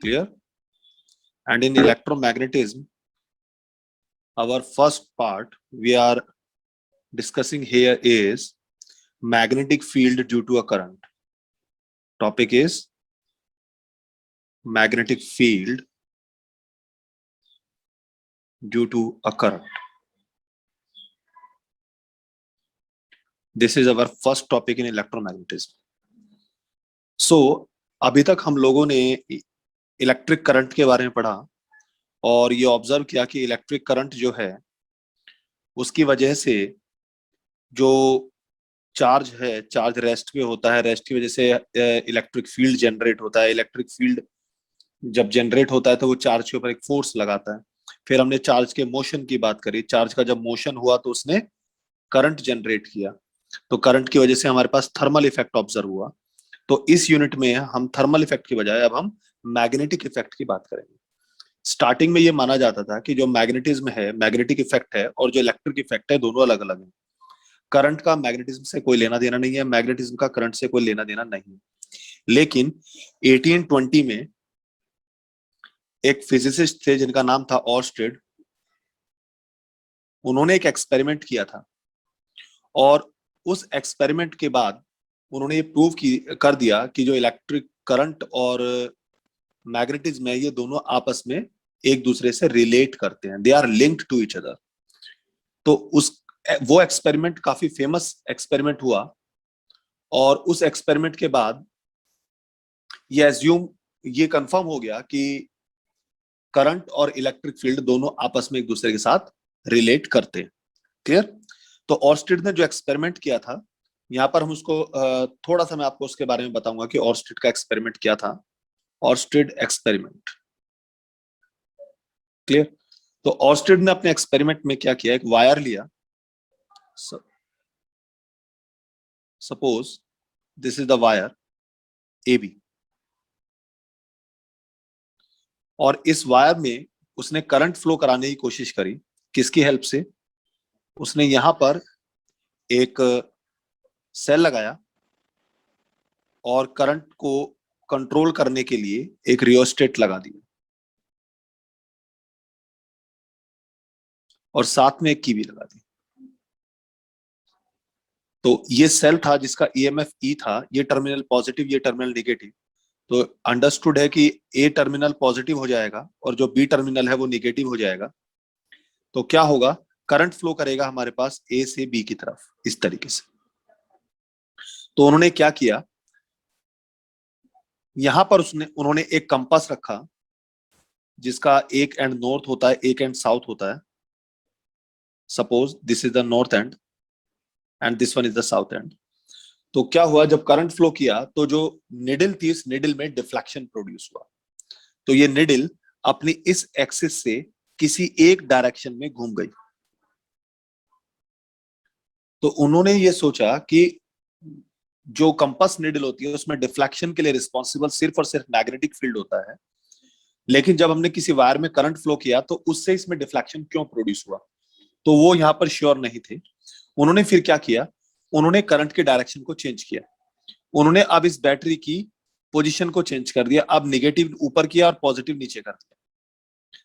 Clear? And in electromagnetism, our first part we are discussing here is magnetic field due to a current. Topic is magnetic field due to a current. This is our first topic in electromagnetism. So अभी तक हम लोगों ने electric current के बारे में पढ़ा और ये ऑब्जर्व किया कि इलेक्ट्रिक करंट जो है उसकी वजह से जो चार्ज है, चार्ज रेस्ट पे होता है, रेस्ट की वजह से इलेक्ट्रिक फील्ड जनरेट होता है। इलेक्ट्रिक फील्ड जब जनरेट होता है तो वो चार्ज के ऊपर एक फोर्स लगाता है। फिर हमने चार्ज के मोशन की बात करी, चार्ज का जब मोशन हुआ तो उसने करंट जनरेट किया, तो करंट की वजह से हमारे पास थर्मल इफेक्ट ऑब्जर्व हुआ। तो इस यूनिट में हम थर्मल इफेक्ट की बजाय अब हम मैग्नेटिक इफेक्ट की बात करेंगे। स्टार्टिंग में ये माना जाता था कि जो मैग्नेटिज्म है, मैग्नेटिक इफेक्ट है, और जो इलेक्ट्रिक इफेक्ट है, दोनों अलग अलग है। करंट का मैग्नेटिज्म से कोई लेना देना नहीं है, मैग्नेटिज्म का करंट से कोई लेना देना नहीं। लेकिन 1820 में एक फिजिसिस्ट थे जिनका नाम था ऑर्स्टेड। उन्होंने एक एक्सपेरिमेंट किया था और उस एक्सपेरिमेंट के बाद उन्होंने ये प्रूव कर दिया कि जो इलेक्ट्रिक करंट और मैग्नेटिज्म है, ये दोनों आपस में एक दूसरे से रिलेट करते हैं, they are linked to each other. तो वो एक्सपेरिमेंट काफी फेमस एक्सपेरिमेंट हुआ और उस एक्सपेरिमेंट के बाद ये कंफर्म हो गया कि करंट और इलेक्ट्रिक फील्ड दोनों आपस में एक दूसरे के साथ रिलेट करते हैं। क्लियर? तो ऑर्स्टेड ने जो एक्सपेरिमेंट किया था, यहाँ पर हम उसको थोड़ा सा मैं आपको उसके बारे में बताऊंगा कि ऑर्स्टेड का एक्सपेरिमेंट क्या था। Oersted experiment, clear? तो ऑर्स्टेड ने अपने एक्सपेरिमेंट में क्या किया, एक वायर लिया। Suppose this is the wire AB, और इस वायर में उसने करंट फ्लो कराने की कोशिश करी। किसकी हेल्प से? उसने यहां पर एक सेल लगाया और करंट को कंट्रोल करने के लिए एक रियोस्टेट लगा दिया और साथ में एक की भी लगा दी। तो ये सेल था जिसका EMF E था, ये टर्मिनल पॉजिटिव, ये टर्मिनल नेगेटिव। तो अंडरस्टूड है कि A टर्मिनल पॉजिटिव हो जाएगा और जो B टर्मिनल है वो नेगेटिव हो जाएगा। तो क्या होगा, करंट फ्लो करेगा हमारे पास A से B की तरफ, इस तरीके से। तो उन्होंने क्या किया, यहां पर उन्होंने एक कंपास रखा जिसका एक एंड नॉर्थ होता है, एक एंड साउथ होता है। Suppose this is the north and and this one is the south and. तो क्या हुआ, जब करंट फ्लो किया तो जो निडल थी, इस निडल में डिफ्लेक्शन प्रोड्यूस हुआ। तो ये निडल अपनी इस एक्सिस से किसी एक डायरेक्शन में घूम गई। तो उन्होंने ये सोचा कि जो कंपास निडल होती है उसमें डिफ्लेक्शन के लिए रिस्पॉन्सिबल सिर्फ और सिर्फ मैग्नेटिक फील्ड होता है, लेकिन जब हमने किसी वायर में करंट फ्लो किया तो उससे इसमें डिफ्लेक्शन क्यों प्रोड्यूस हुआ, तो वो यहाँ पर श्योर नहीं थे। उन्होंने फिर क्या किया, उन्होंने करंट के डायरेक्शन को चेंज किया। उन्होंने अब इस बैटरी की पोजीशन को चेंज कर दिया, अब नेगेटिव ऊपर किया और पॉजिटिव नीचे कर दिया।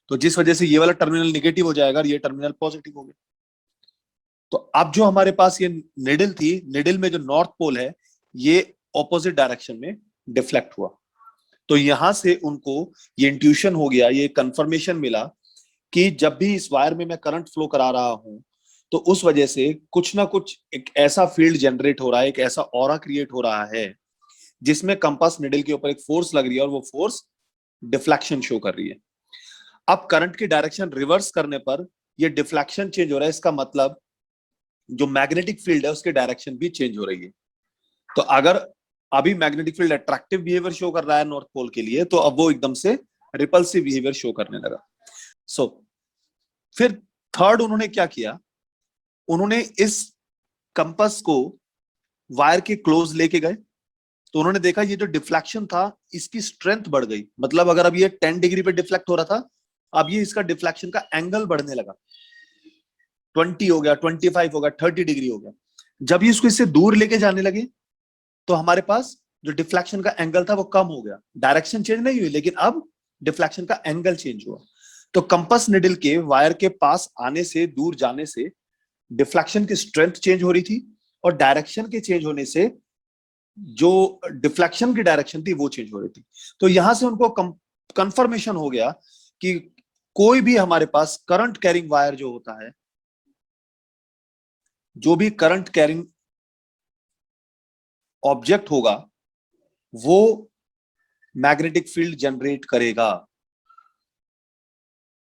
तो जिस वजह से ये वाला टर्मिनल नेगेटिव हो जाएगा और ये टर्मिनल पॉजिटिव हो गया। तो अब जो हमारे पास ये निडल थी, निडल में जो नॉर्थ पोल है ये ऑपोजिट डायरेक्शन में डिफ्लेक्ट हुआ। तो यहां से उनको ये इंट्यूशन हो गया, ये कंफर्मेशन मिला कि जब भी इस वायर में मैं करंट फ्लो करा रहा हूं तो उस वजह से कुछ ना कुछ एक ऐसा फील्ड जनरेट हो रहा है, एक ऐसा ऑरा क्रिएट हो रहा है जिसमें कंपास निडल के ऊपर एक फोर्स लग रही है और वो फोर्स डिफ्लेक्शन शो कर रही है। अब करंट की डायरेक्शन रिवर्स करने पर ये डिफ्लेक्शन चेंज हो रहा है, इसका मतलब जो मैग्नेटिक फील्ड है उसकी डायरेक्शन भी चेंज हो रही है। तो अगर अभी magnetic field attractive behaviour show कर रहा है नॉर्थ पोल के लिए, तो अब वो एकदम से रिपल्सिव बिहेवियर शो करने लगा। फिर थर्ड उन्होंने क्या किया, उन्होंने इस कंपास को वायर के क्लोज लेके गए। तो उन्होंने देखा ये जो डिफ्लेक्शन था इसकी स्ट्रेंथ बढ़ गई। मतलब अगर अब ये 10 डिग्री पे डिफ्लेक्ट हो रहा था, अब ये इसका डिफ्लेक्शन का एंगल बढ़ने लगा, 20 हो गया, 25 हो गया, 30 डिग्री हो गया। जब ये इसको इससे दूर लेके जाने लगे तो हमारे पास जो डिफ्लेक्शन का एंगल था वो कम हो गया। डायरेक्शन चेंज नहीं हुई, लेकिन अब डिफ्लेक्शन का एंगल चेंज हुआ। तो कंपास निडल के वायर के पास आने से, दूर जाने से डिफ्लेक्शन की स्ट्रेंथ चेंज हो रही थी, और डायरेक्शन के चेंज होने से जो डिफ्लेक्शन की डायरेक्शन थी वो चेंज हो रही थी। तो यहां से उनको कंफर्मेशन हो गया कि कोई भी हमारे पास करंट कैरिंग वायर जो होता है, जो भी करंट कैरिंग ऑब्जेक्ट होगा, वो मैग्नेटिक फील्ड जनरेट करेगा।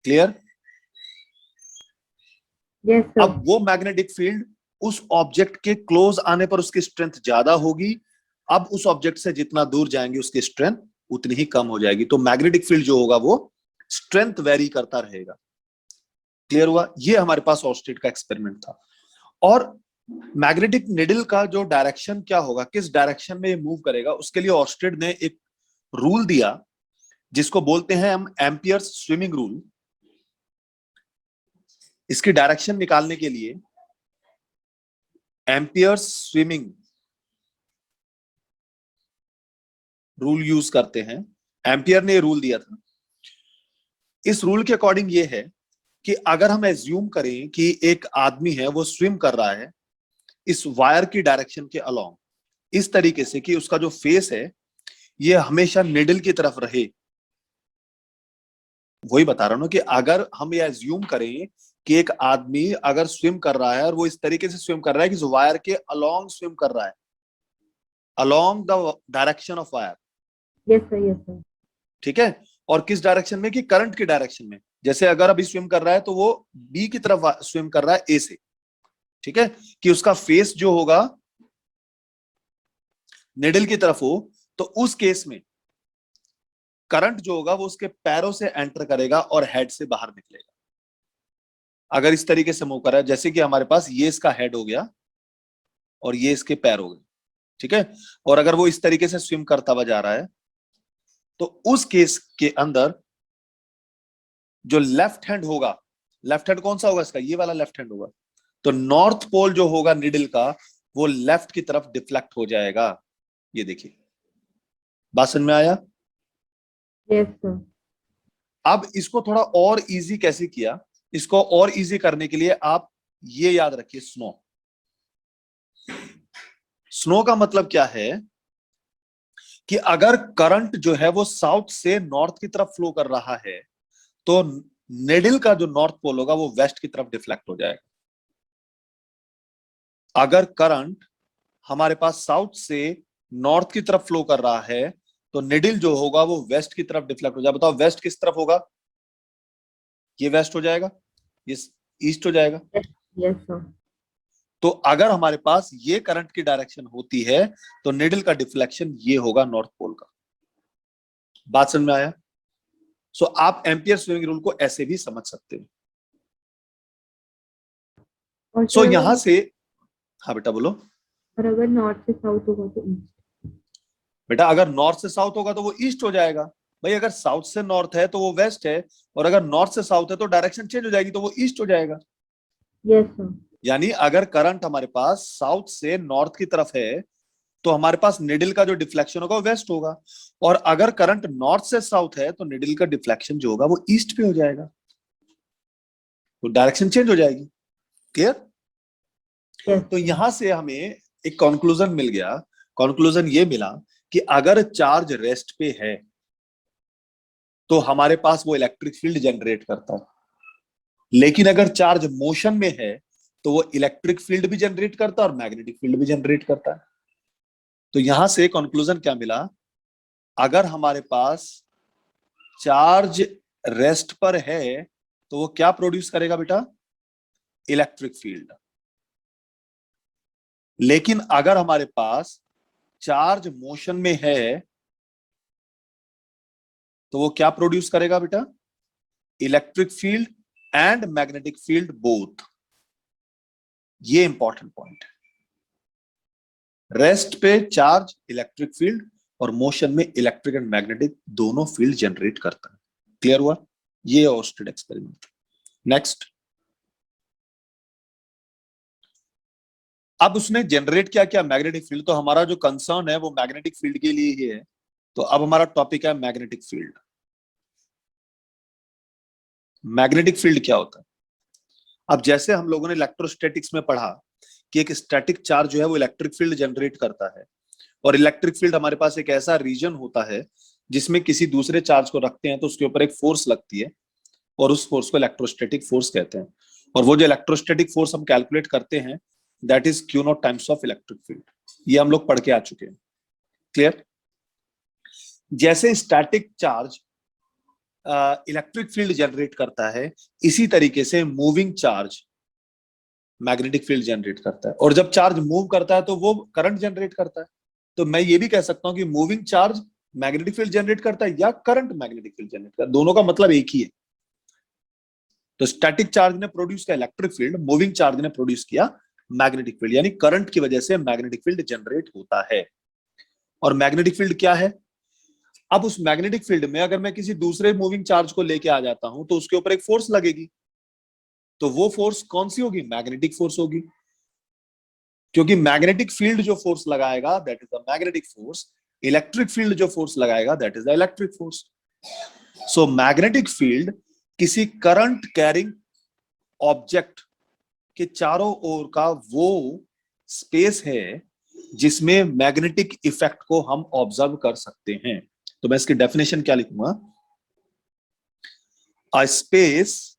क्लियर? Yes sir. अब वो मैग्नेटिक फील्ड उस ऑब्जेक्ट के क्लोज आने पर उसकी स्ट्रेंथ ज्यादा होगी, अब उस ऑब्जेक्ट से जितना दूर जाएंगे उसकी स्ट्रेंथ उतनी ही कम हो जाएगी। तो मैग्नेटिक फील्ड जो होगा वो स्ट्रेंथ वेरी करता रहेगा। क्लियर हुआ? ये हमारे पास ऑर्स्टेड का एक्सपेरिमेंट था। और मैग्नेटिक निडल का जो डायरेक्शन क्या होगा, किस डायरेक्शन में ये मूव करेगा, उसके लिए ऑर्स्टेड ने एक रूल दिया जिसको बोलते हैं हम एम्पियर्स स्विमिंग रूल। इसकी डायरेक्शन निकालने के लिए एम्पियर्स स्विमिंग रूल यूज करते हैं। एम्पियर ने रूल दिया था। इस रूल के अकॉर्डिंग ये है कि अगर हम एज्यूम करें कि एक आदमी है, वो स्विम कर रहा है इस वायर की डायरेक्शन के अलोंग, इस तरीके से कि उसका जो फेस है ये हमेशा निडल की तरफ रहे। वही बता रहा हूं ना कि अगर हम ये एज्यूम करें कि एक आदमी अगर स्विम कर रहा है और वो इस तरीके से स्विम कर रहा है कि वायर के अलोंग स्विम कर रहा है, along the direction of wire. Yes sir, yes sir. ठीक है? और किस डायरेक्शन में? कि करंट की डायरेक्शन में। जैसे अगर अभी स्विम कर रहा है तो वो बी की तरफ स्विम कर रहा है, ए से। ठीक है? कि उसका फेस जो होगा निडल की तरफ हो, तो उस केस में करंट जो होगा वो उसके पैरों से एंटर करेगा और हेड से बाहर निकलेगा। अगर इस तरीके से मूव कर रहा है, जैसे कि हमारे पास ये इसका हेड हो गया और ये इसके पैर हो गए। ठीक है? और अगर वो इस तरीके से स्विम करता हुआ जा रहा है, तो उस केस के अंदर जो लेफ्ट हैंड होगा, लेफ्ट हैंड कौन सा होगा इसका? ये वाला लेफ्ट हैंड होगा। तो नॉर्थ पोल जो होगा निडल का, वो लेफ्ट की तरफ डिफ्लेक्ट हो जाएगा। ये देखिए, बात समझ में आया? Yes sir. अब इसको थोड़ा और इजी कैसे किया? इसको और इजी करने के लिए आप ये याद रखिए, स्नो। स्नो का मतलब क्या है कि अगर करंट जो है वो साउथ से नॉर्थ की तरफ फ्लो कर रहा है, तो निडल का जो नॉर्थ पोल होगा वो वेस्ट की तरफ डिफ्लेक्ट हो जाएगा। अगर करंट हमारे पास साउथ से नॉर्थ की तरफ फ्लो कर रहा है, तो निडल जो होगा वो वेस्ट की तरफ डिफ्लेक्ट हो जाएगा। बताओ वेस्ट किस तरफ होगा? ये वेस्ट हो जाएगा, ये ईस्ट हो जाएगा। Yes sir. तो अगर हमारे पास ये करंट की डायरेक्शन होती है, तो निडल का डिफ्लेक्शन ये होगा नॉर्थ पोल का। बात समझ में आया? सो आप एम्पियर स्विंगिंग रूल को ऐसे भी समझ सकते हो। और सो सर यहां से, हाँ बेटा बोलो। और अगर नॉर्थ से साउथ होगा तो ईस्ट। बेटा अगर नॉर्थ से साउथ होगा तो वो ईस्ट हो जाएगा। भाई अगर साउथ से नॉर्थ है तो वो वेस्ट है, और अगर नॉर्थ से साउथ है तो डायरेक्शन चेंज हो जाएगी, तो वो ईस्ट हो जाएगा। Yes sir. यानी अगर करंट हमारे पास साउथ से नॉर्थ की तरफ है, तो हमारे पास निडल का जो डिफ्लेक्शन होगा वो वेस्ट होगा। और अगर करंट नॉर्थ से साउथ है, तो निडल का डिफ्लेक्शन जो होगा वो ईस्ट पे हो जाएगा, तो डायरेक्शन चेंज हो जाएगी। क्लियर? यस तो यहां से हमें एक कंक्लूजन मिल गया। कंक्लूजन ये मिला कि अगर चार्ज रेस्ट पे है तो हमारे पास वो इलेक्ट्रिक फील्ड जनरेट करता है, लेकिन अगर चार्ज मोशन में है तो वो इलेक्ट्रिक फील्ड भी जनरेट करता है और मैग्नेटिक फील्ड भी जनरेट करता है। तो यहां से कंक्लूजन क्या मिला? अगर हमारे पास चार्ज रेस्ट पर है तो वो क्या प्रोड्यूस करेगा बेटा? Electric field. लेकिन अगर हमारे पास चार्ज मोशन में है तो वो क्या प्रोड्यूस करेगा बेटा? Electric field and magnetic field both. ये इंपॉर्टेंट पॉइंट है। रेस्ट पे चार्ज इलेक्ट्रिक फील्ड, और मोशन में इलेक्ट्रिक एंड मैग्नेटिक दोनों फील्ड जनरेट करता है। क्लियर हुआ? ये ऑर्स्टेड एक्सपेरिमेंट। नेक्स्ट, अब उसने जनरेट क्या किया? Magnetic field. तो हमारा जो कंसर्न है वो मैग्नेटिक फील्ड के लिए ही है। तो अब हमारा टॉपिक है मैग्नेटिक फील्ड। मैग्नेटिक फील्ड क्या होता है? अब जैसे हम लोगों ने इलेक्ट्रोस्टैटिक्स में पढ़ा कि एक स्टैटिक चार्ज जो है वो इलेक्ट्रिक फील्ड जनरेट करता है, और इलेक्ट्रिक फील्ड हमारे पास एक ऐसा रीजन होता है जिसमें किसी दूसरे चार्ज को रखते हैं तो उसके ऊपर एक फोर्स लगती है, और उस फोर्स को इलेक्ट्रोस्टैटिक फोर्स कहते हैं। और वो जो इलेक्ट्रोस्टैटिक फोर्स हम कैलकुलेट करते हैं, that is Q not times of electric field. ये हम लोग पढ़ के आ चुके हैं। क्लियर? जैसे static charge electric field generate करता है, इसी तरीके से moving charge magnetic field generate करता है। और जब चार्ज मूव करता है तो वो करंट जनरेट करता है। तो मैं ये भी कह सकता हूं कि moving charge magnetic field generate करता है या करंट मैग्नेटिक फील्ड जनरेट करता है, दोनों का मतलब एक ही है। तो स्टैटिक चार्ज ने प्रोड्यूस किया इलेक्ट्रिक फील्ड, मूविंग चार्ज ने प्रोड्यूस किया मैग्नेटिक फील्ड, यानी करंट की वजह से मैग्नेटिक फील्ड जनरेट होता है। और मैग्नेटिक फील्ड क्या है? अब उस मैग्नेटिक फील्ड में अगर मैं किसी दूसरे मूविंग चार्ज को लेके आ जाता हूं तो उसके ऊपर एक फोर्स लगेगी, तो वो फोर्स कौन सी होगी? मैग्नेटिक फोर्स होगी, क्योंकि मैग्नेटिक फील्ड जो फोर्स लगाएगा that is the magnetic force, electric field जो फोर्स लगाएगा that is the electric force. So magnetic field किसी करंट कैरिंग ऑब्जेक्ट के चारों ओर का वो स्पेस है जिसमें मैग्नेटिक इफेक्ट को हम ऑब्जर्व कर सकते हैं। तो मैं इसकी डेफिनेशन क्या लिखूंगा? अ स्पेस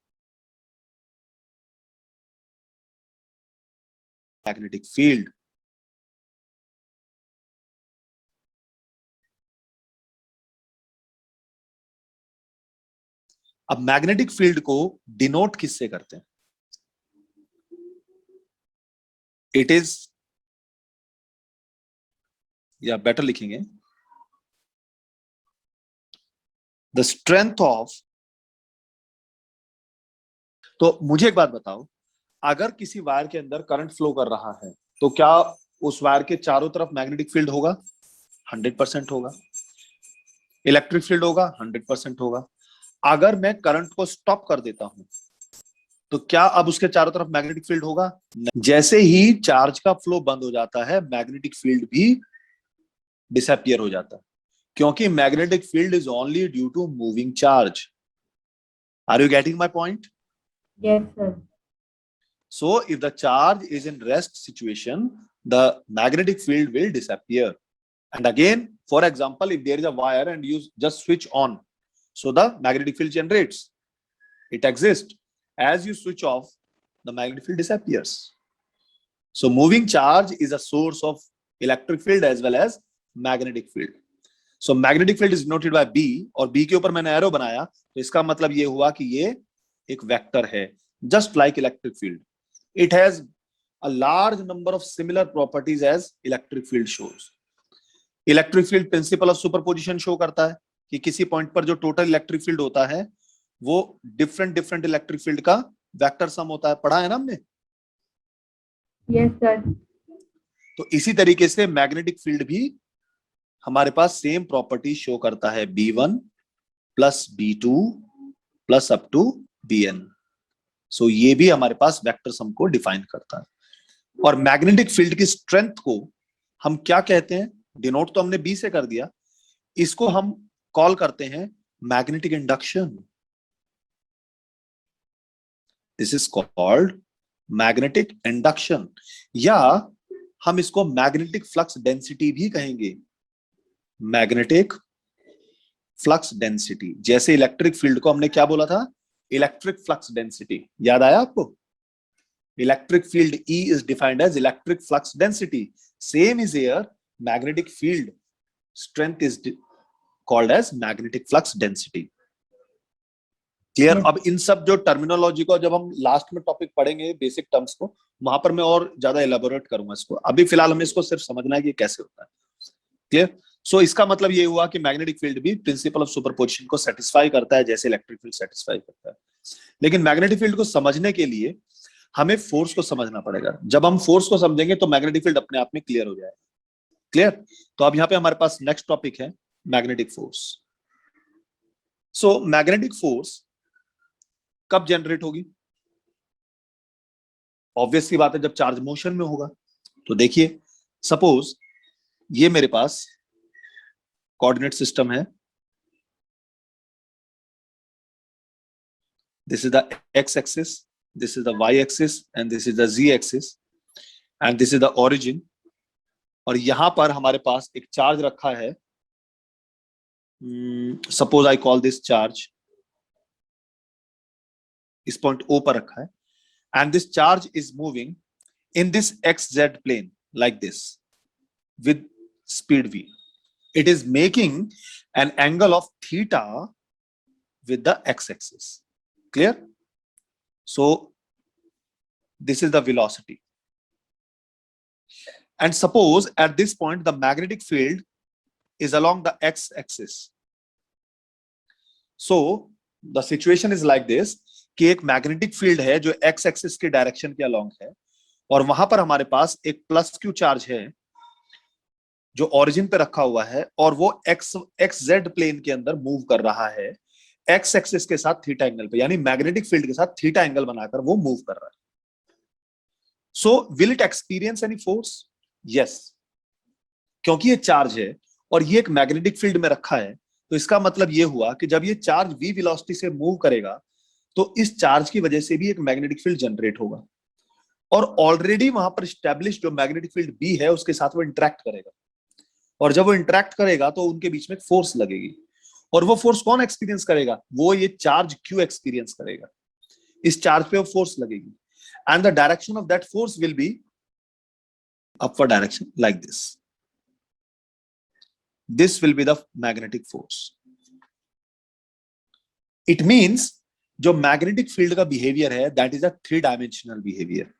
मैग्नेटिक फील्ड अब मैग्नेटिक फील्ड को डिनोट किससे करते हैं? इट इज, या बेटर लिखेंगे, द स्ट्रेंथ ऑफ। तो मुझे एक बात बताओ, अगर किसी वायर के अंदर करंट फ्लो कर रहा है तो क्या उस वायर के चारों तरफ मैग्नेटिक फील्ड होगा? 100% होगा। इलेक्ट्रिक फील्ड होगा? 100% होगा। अगर मैं करंट को स्टॉप कर देता हूं तो क्या अब उसके चारों तरफ मैग्नेटिक फील्ड होगा? नहीं। जैसे ही चार्ज का फ्लो बंद हो जाता है, मैग्नेटिक फील्ड भी डिसअपियर हो जाता है, क्योंकि magnetic field is only due to moving charge. Are you getting my point? Yes, sir. So if the charge is in rest situation, the magnetic field will disappear. And again, for example, if there is a wire and you just switch on, so the magnetic field generates. It exists. As you switch off, the magnetic field disappears. So moving charge is a source of electric field as well as magnetic field. So magnetic field is denoted by B, और B के ऊपर मैंने arrow बनाया, तो इसका मतलब ये हुआ कि ये एक वेक्टर है, just like electric field. It has a large number of similar properties as electric field shows. Electric field principle of superposition show करता है कि किसी पॉइंट पर जो टोटल इलेक्ट्रिक फील्ड होता है वो डिफरेंट डिफरेंट इलेक्ट्रिक फील्ड का वेक्टर सम होता है। पढ़ा है ना हमने? Yes, sir. तो इसी तरीके से मैग्नेटिक फील्ड भी हमारे पास सेम प्रॉपर्टी शो करता है, B1 plus B2 plus up to Bn। So ये भी हमारे पास वेक्टर सम को डिफाइन करता है। और मैग्नेटिक फील्ड की स्ट्रेंथ को हम क्या कहते हैं? डिनोट तो हमने बी से कर दिया, इसको हम कॉल करते हैं magnetic induction. This is called magnetic induction, या हम इसको मैग्नेटिक फ्लक्स डेंसिटी भी कहेंगे। मैग्नेटिक फ्लक्स डेंसिटी, जैसे इलेक्ट्रिक फील्ड को हमने क्या बोला था? Electric flux density. याद आया आपको? Electric field E is defined as electric flux density. Same is here. Magnetic field strength is called as magnetic flux density. Clear? Yes. अब इन सब जो टर्मिनोलॉजी को जब हम लास्ट में टॉपिक पढ़ेंगे, बेसिक टर्म्स को, वहां पर मैं और ज्यादा एलाबोरेट करूंगा इसको। अभी फिलहाल हमें इसको सिर्फ समझना है कि कैसे होता है। क्लियर? सो इसका मतलब ये हुआ कि मैग्नेटिक फील्ड भी प्रिंसिपल ऑफ सुपरपोजिशन को सेटिस्फाई करता है जैसे इलेक्ट्रिक फील्ड सेटिस्फाई करता है। लेकिन मैग्नेटिक फील्ड को समझने के लिए हमें फोर्स को समझना पड़ेगा। जब हम फोर्स को समझेंगे तो मैग्नेटिक फील्ड अपने आप में क्लियर हो जाएगा। क्लियर? तो अब यहाँ पे हमारे पास नेक्स्ट टॉपिक है magnetic force. So magnetic force कब जनरेट होगी? ऑब्वियस सी बात है, जब चार्ज मोशन में होगा। तो देखिए, सपोज ये मेरे पास कोऑर्डिनेट सिस्टम है, This is the x-axis, this is the y-axis, and this is the z-axis, and this is the origin. और यहां पर हमारे पास एक चार्ज रखा है. Suppose I call this charge, इस पॉइंट O पर रखा है, and this charge is moving in this xz plane like this with speed v. It is making an angle of theta with the x-axis. Clear? So this is the velocity. And suppose at this point the magnetic field is along the x-axis. So the situation is like this कि एक magnetic field है जो x axis के direction के along है, और वहां पर हमारे पास एक प्लस क्यू चार्ज है जो ओरिजिन पे रखा हुआ है, और वो एक्स जेड प्लेन के अंदर मूव कर रहा है एक्स एक्सिस के साथ थीटा एंगल पे, यानी मैग्नेटिक फील्ड के साथ थीटा एंगल बनाकर वो मूव कर रहा है. So will it experience any force? Yes, क्योंकि ये चार्ज है और ये एक मैग्नेटिक फील्ड में रखा है, तो इसका मतलब ये हुआ कि जब ये चार्ज v वेलोसिटी से मूव करेगा तो इस चार्ज की वजह से भी एक मैग्नेटिक फील्ड जनरेट होगा, और ऑलरेडी वहां पर स्टैब्लिश जो मैग्नेटिक फील्ड बी है उसके साथ वो इंटरेक्ट करेगा, और जब वो इंटरेक्ट करेगा तो उनके बीच में फोर्स लगेगी, और वो फोर्स कौन एक्सपीरियंस करेगा? वो ये चार्ज क्यू एक्सपीरियंस करेगा. इस चार्ज पे वो फोर्स लगेगी, and the direction of that force will be upward direction like this. This will be the magnetic force. It means जो मैग्नेटिक फील्ड का बिहेवियर है that is a 3 dimensional behaviour.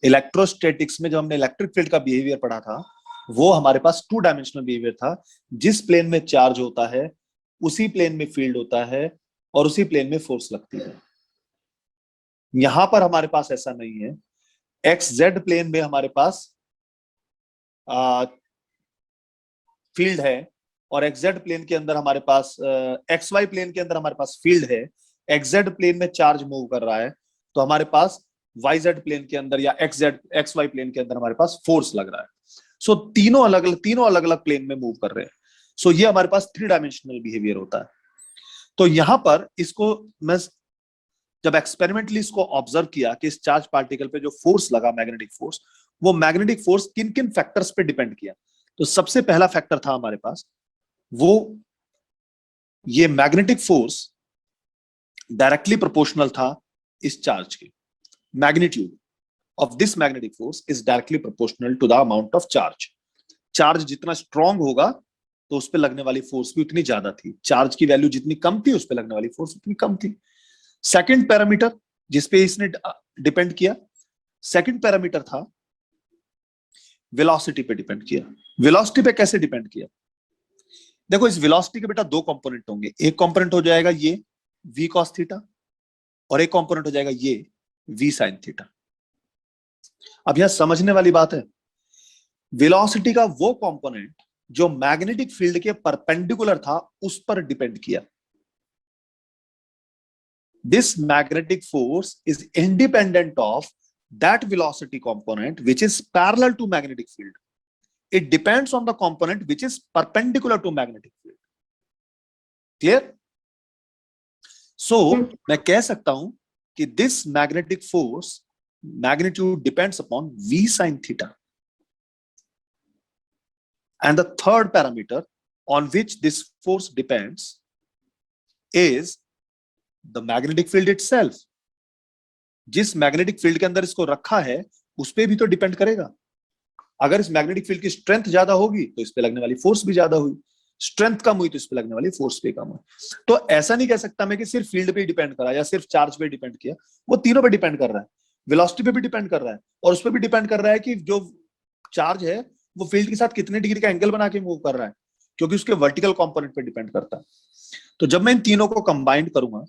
Electrostatics में जो हमने electric field का behaviour पढ़ा था वो हमारे पास 2 डायमेंशनल बिहेवियर था. जिस प्लेन में चार्ज होता है उसी प्लेन में फील्ड होता है और उसी प्लेन में फोर्स लगती है. यहां पर हमारे पास ऐसा नहीं है. एक्स जेड प्लेन में हमारे पास फील्ड है, और एक्सजेड प्लेन के अंदर हमारे पास एक्स वाई प्लेन के अंदर हमारे पास फील्ड है. एक्सजेड प्लेन में चार्ज मूव कर रहा है तो हमारे पास वाई जेड प्लेन के अंदर या एक्स वाई प्लेन के अंदर हमारे पास फोर्स लग रहा है. सो तीनों अलग अलग प्लेन में मूव कर रहे हैं. सो ये हमारे पास 3 डायमेंशनल बिहेवियर होता है. तो यहां पर इसको मैं जब एक्सपेरिमेंटली इसको ऑब्जर्व किया कि इस चार्ज पार्टिकल पे जो फोर्स लगा मैग्नेटिक फोर्स, वो मैग्नेटिक फोर्स किन किन फैक्टर्स पे डिपेंड किया. तो सबसे पहला फैक्टर था हमारे पास वो ये मैग्नेटिक फोर्स डायरेक्टली प्रोपोर्शनल था इस चार्ज के. Magnitude of this magnetic force is directly proportional to the amount of charge. Charge जितना स्ट्रांग होगा तो उस पर लगने वाली फोर्स भी उतनी ज्यादा थी. चार्ज की वैल्यू जितनी कम थी उस पर लगने वाली फोर्स उतनी कम थी. सेकंड पैरामीटर जिसपे इसने डिपेंड किया, सेकंड पैरामीटर था वेलोसिटी पे डिपेंड किया. वेलोसिटी पे कैसे डिपेंड किया? देखो, इस वेलोसिटी के बेटा 2 कंपोनेंट होंगे. एक कंपोनेंट हो जाएगा ये v cos थीटा, और एक कंपोनेंट हो जाएगा ये v sin थीटा. अब यहां समझने वाली बात है, वेलोसिटी का वो कंपोनेंट जो मैग्नेटिक फील्ड के परपेंडिकुलर था उस पर डिपेंड किया. This magnetic force is independent of that velocity component which is parallel to magnetic field. It depends on the component which is perpendicular to magnetic field. Clear? So, मैं कह सकता हूं कि this magnetic force magnitude depends upon v sin theta. And the third parameter on which this force depends is the magnetic field itself. जिस magnetic field के अंदर इसको रखा है उस पे भी तो डिपेंड करेगा. अगर इस मैग्नेटिक फील्ड की स्ट्रेंथ ज्यादा होगी तो इस पे लगने वाली फोर्स भी ज्यादा हुई. स्ट्रेंथ कम हुई तो इस पे लगने वाली फोर्स भी कम हुई. तो ऐसा नहीं कह सकता मैं कि सिर्फ फील्ड पे डिपेंड करा या सिर्फ चार्ज पे डिपेंड किया. वो तीनों पे डिपेंड कर रहा है. वेलोसिटी पे भी डिपेंड कर रहा है, और उस पर भी डिपेंड कर रहा है कि जो चार्ज है वो फील्ड के साथ कितने डिग्री का एंगल बना के मूव कर रहा है, क्योंकि उसके वर्टिकल कंपोनेंट पे डिपेंड करता है. तो जब मैं इन तीनों को कंबाइन करूंगा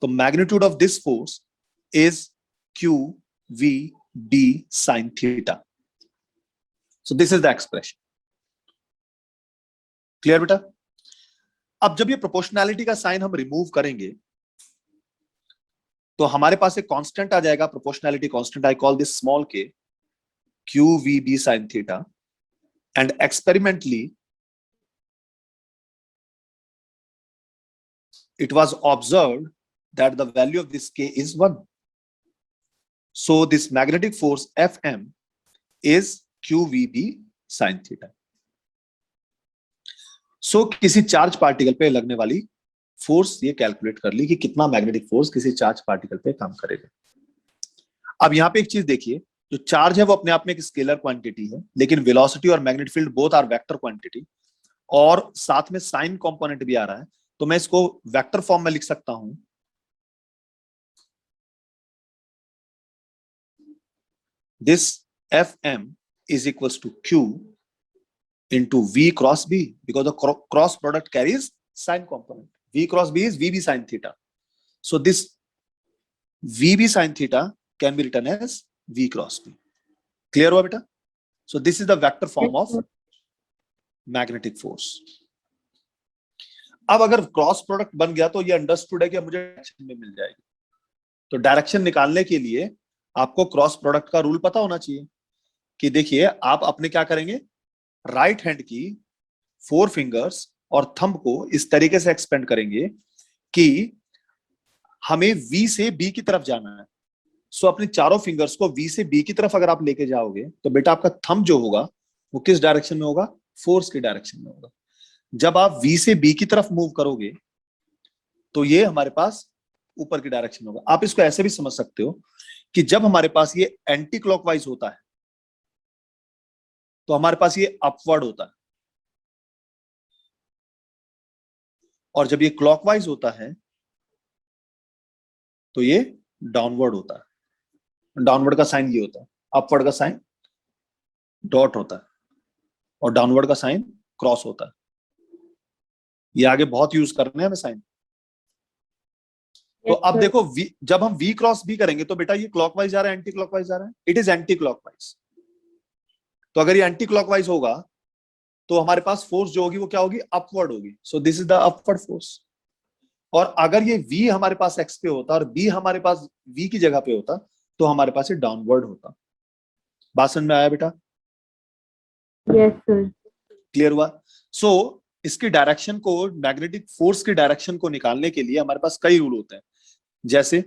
तो magnitude of this force is q v d sine theta. So this is the expression. Clear बेटा? अब जब ये प्रोपोर्शनैलिटी का साइन हम रिमूव करेंगे तो हमारे पास एक कांस्टेंट आ जाएगा, proportionality constant. I call this small k, q v d sin theta, and experimentally it was observed that the value of this K is 1. So this magnetic force Fm is QVB sin theta. So किसी charge particle पे लगने वाली force ये calculate कर ली कि कितना magnetic force किसी charge particle पे काम करेगा। अब यहाँ पे एक चीज देखिए, जो चार्ज है वो अपने आप में एक स्केलर क्वांटिटी है, लेकिन वेलोसिटी और magnetic field both are vector quantity, और साथ में साइन कंपोनेंट भी आ रहा है, तो मैं इसको वेक्टर फॉर्म में लिख सकता हूं। This Fm is equals to Q into V cross B, because the cross product carries sign component. V cross B is VB sin theta. So this VB sin theta can be written as V cross B. Clear हुआ बेटा? So this is the vector form of magnetic force. अब अगर cross product बन गया तो ये understood है कि मुझे डायरेक्शन में मिल जाएगी। तो डायरेक्शन निकालने के लिए आपको क्रॉस प्रोडक्ट का रूल पता होना चाहिए कि देखिए, आप अपने क्या करेंगे, राइट हैंड की 4 फिंगर्स और थंब को इस तरीके से एक्सपेंड करेंगे कि हमें V से B की तरफ जाना है। सो अपने चारों फिंगर्स को V से B की तरफ अगर आप लेके जाओगे तो बेटा आपका थंब जो होगा वो किस डायरेक्शन में होगा, फोर्स की डायरेक्शन में होगा। जब आप V से B की तरफ मूव करोगे तो ये हमारे पास ऊपर की डायरेक्शन होगा। आप इसको ऐसे भी समझ सकते हो कि जब हमारे पास ये एंटी क्लॉकवाइज होता है तो हमारे पास ये अपवर्ड होता है, और जब ये क्लॉकवाइज होता है तो ये डाउनवर्ड होता है। डाउनवर्ड का साइन ये होता है, अपवर्ड का साइन डॉट होता है, और डाउनवर्ड का साइन क्रॉस होता है। ये आगे बहुत यूज करने हैं हमें साइन। तो अब देखो जब हम V क्रॉस B करेंगे तो बेटा ये क्लॉकवाइज जा रहा है, एंटी क्लॉकवाइज जा रहा है, इट इज एंटी क्लॉकवाइज। तो अगर ये एंटी क्लॉकवाइज होगा तो हमारे पास फोर्स जो होगी वो क्या होगी, अपवर्ड होगी। सो this is the upward force. और अगर ये V हमारे पास x पे होता और B हमारे पास V की जगह पे होता तो हमारे पास ये डाउनवर्ड होता। बात समझ में आया बेटा? Yes sir. क्लियर हुआ? सो इसकी डायरेक्शन को, मैग्नेटिक फोर्स की डायरेक्शन को निकालने के लिए हमारे पास कई रूल होते हैं, जैसे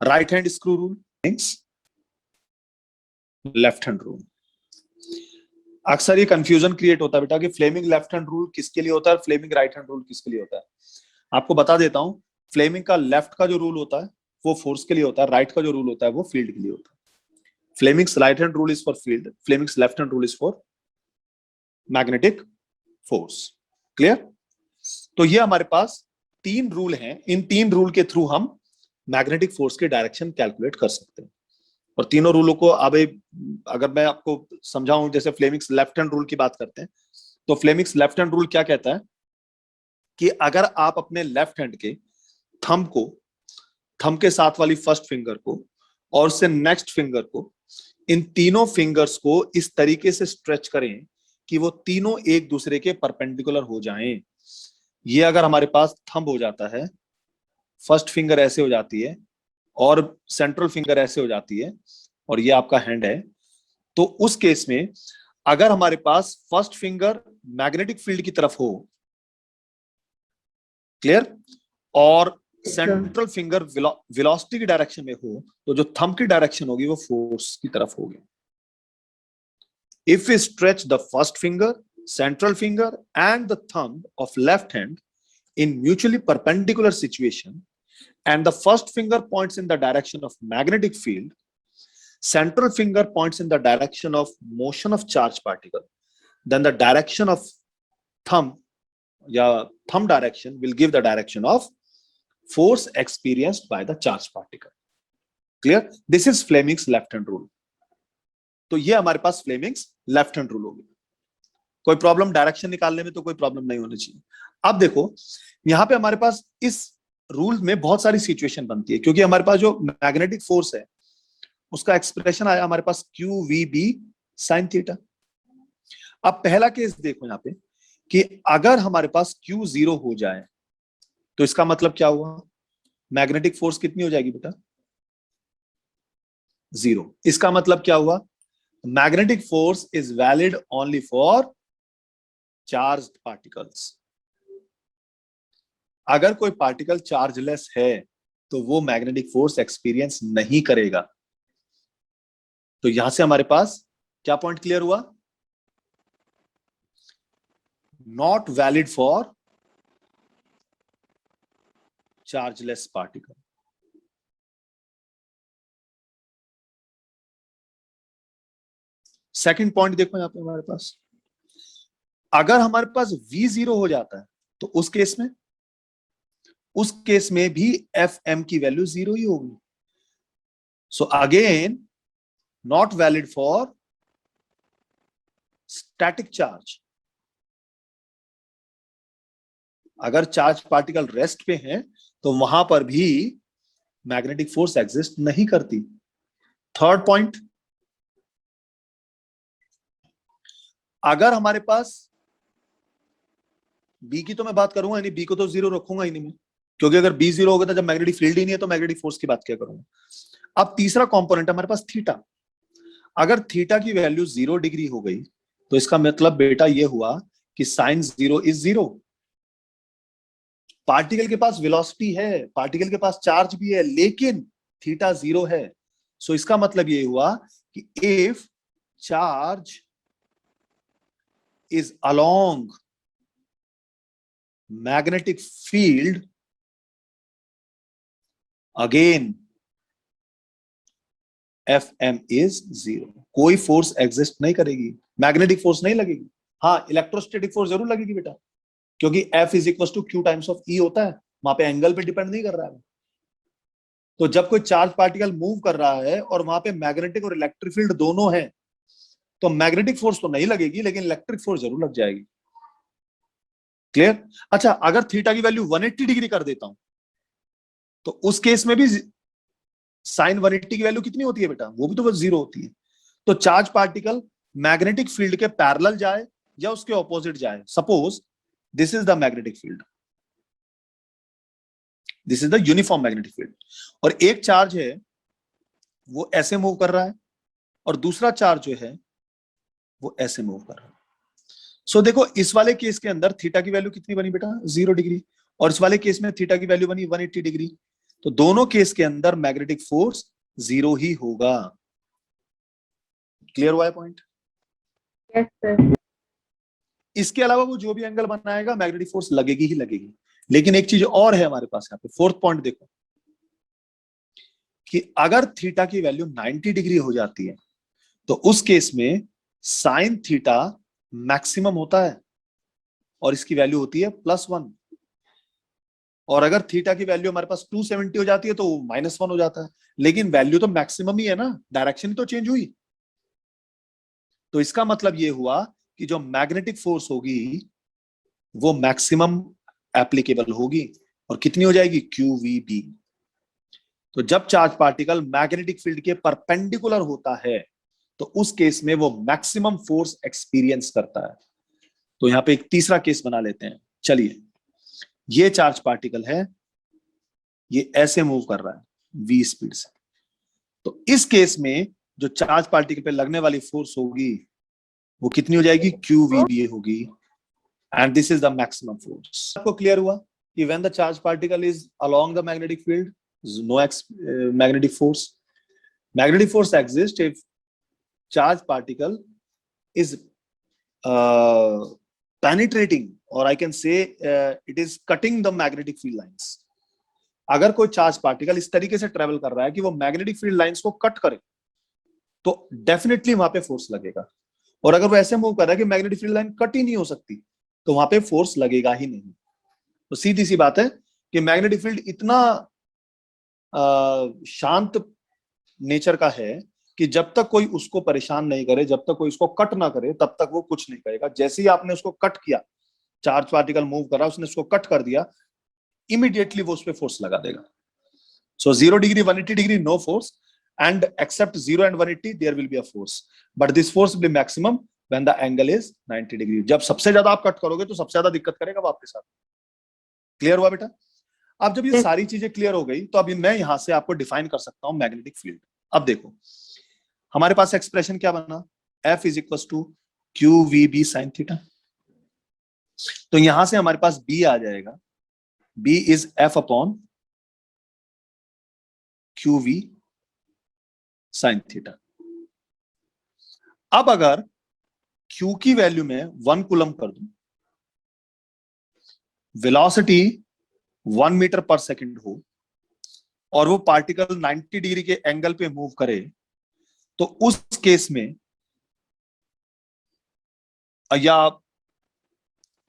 right hand screw rule, left hand rule. अक्सर ये कंफ्यूजन क्रिएट होता है बेटा कि फ्लेमिंग लेफ्ट हैंड रूल किसके लिए होता है और फ्लेमिंग राइट हैंड रूल किसके लिए होता है। आपको बता देता हूं, फ्लेमिंग का लेफ्ट का जो रूल होता है वो फोर्स के लिए होता है, राइट का जो रूल होता है वो फील्ड के लिए होता है। Fleming's right hand rule is for field, Fleming's left hand rule is for magnetic force. Clear? तो ये हमारे पास 3 रूल हैं। इन 3 रूल के थ्रू हम मैग्नेटिक फोर्स के डायरेक्शन कैलकुलेट कर सकते हैं। और तीनों रूलों को अब अगर मैं आपको समझाऊं, जैसे फ्लेमिंग्स लेफ्ट हैंड रूल की बात करते हैं तो फ्लेमिंग्स लेफ्ट हैंड रूल क्या कहता है कि अगर आप अपने लेफ्ट हैंड के थंब के साथ वाली फर्स्ट फिंगर को और उससे नेक्स्ट फिंगर को, इन तीनों फिंगर्स को इस तरीके से स्ट्रेच करें कि वो तीनों एक दूसरे के परपेंडिकुलर हो जाएं। ये अगर हमारे पास थंब हो जाता है, फर्स्ट फिंगर ऐसे हो जाती है और सेंट्रल फिंगर ऐसे हो जाती है, और ये आपका हैंड है, तो उस केस में अगर हमारे पास फर्स्ट फिंगर मैग्नेटिक फील्ड की तरफ हो, क्लियर, और सेंट्रल फिंगर वेलोसिटी की डायरेक्शन में हो, तो जो थंब की डायरेक्शन होगी वो फोर्स की तरफ होगी। If we stretch the first finger, central finger and the thumb of left hand in mutually perpendicular situation, and the first finger points in the direction of magnetic field, central finger points in the direction of motion of charge particle, then the direction of thumb direction will give the direction of force experienced by the charge particle. Clear? This is Fleming's left hand rule. तो ये हमारे पास Fleming's left hand rule होगी। कोई problem direction निकालने में तो कोई problem नहीं होनी चाहिए। अब देखो यहां पे हमारे पास इस रूल में बहुत सारी सिचुएशन बनती है, क्योंकि हमारे पास जो मैग्नेटिक फोर्स है उसका एक्सप्रेशन आया हमारे पास QVB sin थीटा। अब पहला केस देखो यहाँ पे कि अगर हमारे पास Q 0 हो जाए तो इसका मतलब क्या हुआ, मैग्नेटिक फोर्स कितनी हो जाएगी बेटा, 0। इसका मतलब क्या हुआ, magnetic force is valid only for charged particles. अगर कोई पार्टिकल चार्जलेस है तो वो मैग्नेटिक फोर्स एक्सपीरियंस नहीं करेगा। तो यहां से हमारे पास क्या पॉइंट क्लियर हुआ? Not valid for chargeless particle. Second point देखो यहां पे हमारे पास, अगर हमारे पास V जीरो हो जाता है तो उस केस में भी एफ एम की वैल्यू जीरो ही होगी। So again not valid for static charge. अगर चार्ज पार्टिकल रेस्ट पे हैं तो वहां पर भी मैग्नेटिक फोर्स एग्जिस्ट नहीं करती। थर्ड पॉइंट, अगर हमारे पास बी की तो मैं बात करूंगा नहीं, बी को तो जीरो रखूंगा ही नहीं मैं, क्योंकि अगर बी जीरो होगा तो जब मैग्नेटिक फील्ड ही नहीं है तो मैग्नेटिक फोर्स की बात क्या करूंगा। अब तीसरा कंपोनेंट हमारे पास थीटा। अगर थीटा की वैल्यू 0 डिग्री हो गई तो इसका मतलब बेटा ये हुआ कि साइन 0 इज 0। पार्टिकल के पास वेलोसिटी है, पार्टिकल के पास चार्ज भी है, लेकिन थीटा 0 है। सो इसका मतलब ये हुआ कि if charge is along magnetic field, again F M is 0। कोई फोर्स एग्जिस्ट नहीं करेगी, मैग्नेटिक फोर्स नहीं लगेगी। हाँ, इलेक्ट्रोस्टैटिक फोर्स जरूर लगेगी बेटा, क्योंकि F is equal to q times of E होता है, वहां पे एंगल पे डिपेंड नहीं कर रहा है। तो जब कोई चार्ज पार्टिकल मूव कर रहा है और वहां पे मैग्नेटिक और इलेक्ट्रिक फील्ड दोनों है, तो मैग्नेटिक फोर्स तो नहीं लगेगी लेकिन इलेक्ट्रिक फोर्स जरूर लग जाएगी। क्लियर? अच्छा, अगर थीटा की वैल्यू 180 डिग्री कर देता हूं तो उस केस में भी साइन 180 की वैल्यू कितनी होती है बेटा? वो भी तो बस 0 होती है। तो चार्ज पार्टिकल मैग्नेटिक फील्ड के पैरेलल जाए या उसके ऑपोजिट जाए, suppose this is the magnetic field, this is the uniform magnetic field, और एक चार्ज है वो ऐसे मूव कर रहा है और दूसरा चार्ज जो है वो ऐसे मूव कर रहा है। सो देखो, इस वाले केस के अंदर थीटा की वैल्यू कितनी बनी बेटा? 0 डिग्री, और इस वाले केस में थीटा की वैल्यू बनी 180 डिग्री। तो दोनों केस के अंदर मैग्नेटिक फोर्स 0 ही होगा। क्लियर हुआ है पॉइंट? Yes sir. इसके अलावा वो जो भी एंगल बनाएगा मैग्नेटिक फोर्स लगेगी ही लगेगी। लेकिन एक चीज और है हमारे पास यहाँ पे, फोर्थ पॉइंट देखो, कि अगर थीटा की वैल्यू 90 डिग्री हो जाती है तो उस केस में साइन थीटा मैक्सिमम होता है और इसकी वैल्यू होती है +1। और अगर थीटा की वैल्यू हमारे पास 270 हो जाती है तो -1 हो जाता है, लेकिन वैल्यू तो मैक्सिमम ही है ना, डायरेक्शन तो चेंज हुई। तो इसका मतलब ये हुआ कि जो मैग्नेटिक फोर्स होगी वो मैक्सिमम एप्लीकेबल होगी, और कितनी हो जाएगी? QVB। तो जब चार्ज पार्टिकल मैग्नेटिक फील्ड के परपेंडिकुलर होता है तो उस केस में वो मैक्सिमम फोर्स एक्सपीरियंस करता है। तो यहां पे एक तीसरा केस बना लेते हैं। चलिए, ये चार्ज पार्टिकल है, ये ऐसे मूव कर रहा है V स्पीड से। तो इस केस में जो चार्ज पार्टिकल पे लगने वाली फोर्स होगी वो कितनी हो जाएगी? QVB होगी, and this is the maximum force. आपको क्लियर हुआ कि when the charge particle is along the magnetic field, no magnetic force. Magnetic force exists if charge particle is penetrating, or I can say it is cutting the magnetic field lines. अगर कोई charge particle इस तरीके से travel कर रहा है कि वो मैग्नेटिक फील्ड लाइंस को कट करे तो डेफिनेटली वहां पे फोर्स लगेगा, और अगर वो ऐसे मूव कर रहा है कि मैग्नेटिक फील्ड लाइन कट ही नहीं हो सकती तो वहां पे फोर्स लगेगा ही नहीं। तो सीधी सी बात है कि मैग्नेटिक फील्ड इतना शांत नेचर का है कि जब तक कोई उसको परेशान नहीं करे, जब तक कोई उसको कट ना करे, तब तक वो कुछ नहीं करेगा। जैसे ही आपने उसको कट किया, चार्ज पार्टिकल मूव कर रहा, उसने उसको कट कर दिया, इमीडिएटली वो उस पर फोर्स लगा देगा। So 0 degree 180 degree no force, and except 0 and 180 there will be a force, but this force will be maximum when the angle is 90 degree. जब सबसे ज्यादा आप कट करोगे तो सबसे ज्यादा दिक्कत करेगा वो आपके साथ। क्लियर हुआ बेटा? अब जब ये सारी चीजें क्लियर हो गई तो अभी मैं यहां से आपको डिफाइन कर सकता हूं मैग्नेटिक फील्ड। अब देखो, हमारे पास एक्सप्रेशन क्या बना? F is equal to QVB sine theta. तो यहां से हमारे पास B आ जाएगा B is F upon QV sin theta. अब अगर Q की वैल्यू में 1 कूलम कर दूं, वेलोसिटी 1 मीटर पर सेकंड हो और वो पार्टिकल 90 डिग्री के एंगल पे मूव करे, तो उस केस में या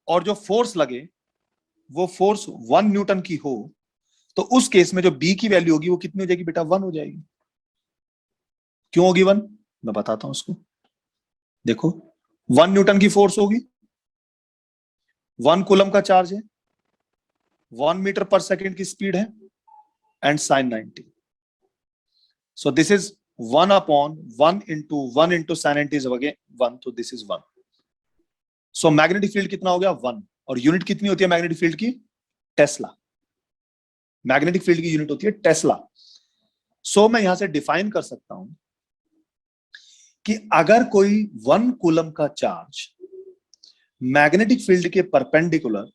और जो फोर्स लगे वो फोर्स 1 न्यूटन की हो, तो उस केस में जो बी की वैल्यू होगी वो कितनी हो जाएगी बेटा? 1 हो जाएगी। क्यों होगी 1? मैं बताता हूं उसको। देखो 1 न्यूटन की फोर्स होगी, 1 कूलम का चार्ज है, 1 मीटर पर सेकेंड की स्पीड है, and sine 90। So this is 1 upon 1 into sine 90 is again 1, तो this is 1। So magnetic field कितना हो गया? 1। और यूनिट कितनी होती है मैग्नेटिक फील्ड की? टेस्ला। मैग्नेटिक फील्ड की यूनिट होती है टेस्ला। सो मैं यहां से डिफाइन कर सकता हूं कि अगर कोई 1 कूलम का चार्ज मैग्नेटिक फील्ड के परपेंडिकुलर